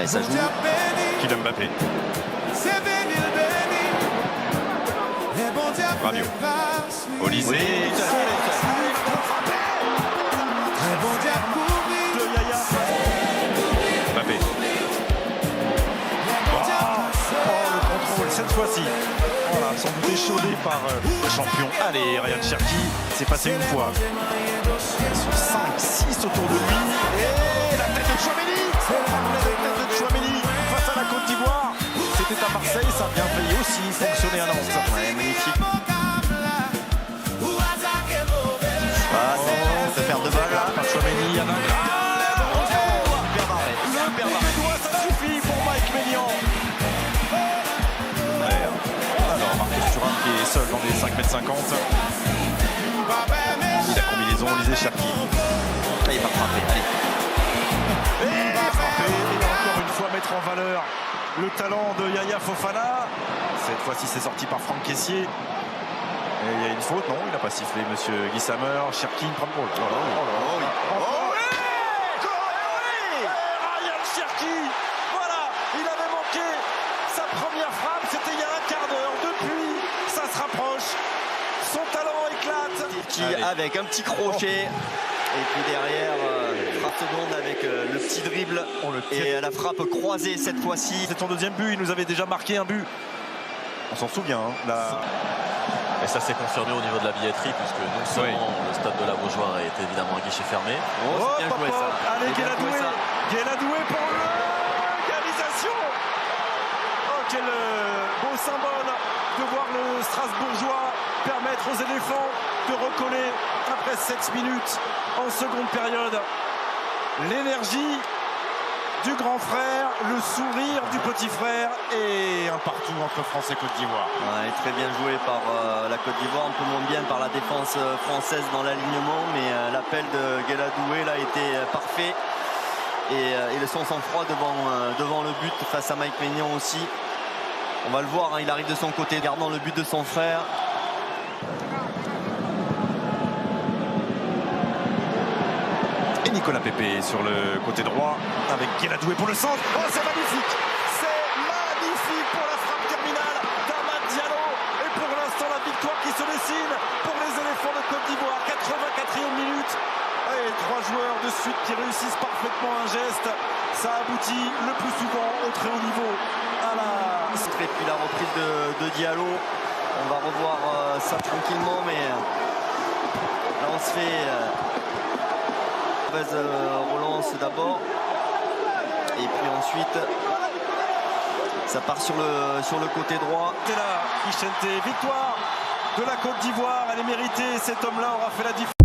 Et ça joue. Kylian Mbappé. Rabiot. Olise. Oui, Mbappé. Le contrôle cette fois-ci. Voilà, sans doute échaudé par le champion. Allez, Ryan Cherki, c'est passé une fois. Ils sont 5-6 autour de lui. Et la tête de Tchouaméni. La tête de Tchouaméni face à la Côte d'Ivoire. C'était à Marseille, ça a bien failli aussi fonctionner à Nantes. Ouais, magnifique. Ah, c'est faire de balle là. Par Tchouaméni, il y en a un. Super barré. Super barré. Ça suffit pour Mike Maignan. Alors Marcus Thuram qui est seul dans les 5,50 m. La combinaison, Olise Cherki. Là, il va frapper. Allez. Et frapper, et encore une fois mettre en valeur le talent de Yaya Fofana. Cette fois-ci c'est sorti par Franck Kessié. Et il y a une faute, non, il n'a pas sifflé monsieur Guy Sammer. Cherki prend le goal. Ryan Cherki, voilà, il avait manqué sa première frappe, c'était il y a un quart d'heure. Depuis, ça se rapproche. Son talent éclate. Avec un petit crochet. Et puis derrière, frappe seconde avec le petit dribble et la frappe croisée cette fois-ci. C'est son deuxième but, il nous avait déjà marqué un but. On s'en souvient. Et ça s'est confirmé au niveau de la billetterie, puisque non seulement le stade de la Beaujoire est évidemment un guichet fermé. Oh, c'est bien joué ça. Allez, C'est bien joué, ça. Guéladoué pour l'égalisation. Oh, quel beau symbole de voir le Strasbourgeois permettre aux éléphants de recoller après 7 minutes en seconde période. L'énergie du grand frère, le sourire du petit frère et un partout entre France et Côte d'Ivoire. Ouais, très bien joué par la Côte d'Ivoire, un peu moins bien par la défense française dans l'alignement, mais l'appel de Guéladoué là était parfait. Et le son sang-froid devant le but face à Mike Maignan aussi. On va le voir, hein, il arrive de son côté, gardant le but de son frère. Et Nicolas Pepe sur le côté droit avec Guéladoué pour le centre. Oh, c'est magnifique! C'est magnifique pour la frappe terminale d'Amad Diallo. Et pour l'instant, la victoire qui se dessine pour les éléphants de Côte d'Ivoire. 84e minute. Et 3 joueurs de suite qui réussissent parfaitement un geste. Ça aboutit le plus souvent au très haut niveau à la... Et puis la reprise de Diallo. On va revoir ça tranquillement, mais là on se fait mauvaise relance d'abord. Et puis ensuite, ça part sur le côté droit. C'est là, Kichente, victoire de la Côte d'Ivoire. Elle est méritée. Cet homme-là aura fait la différence.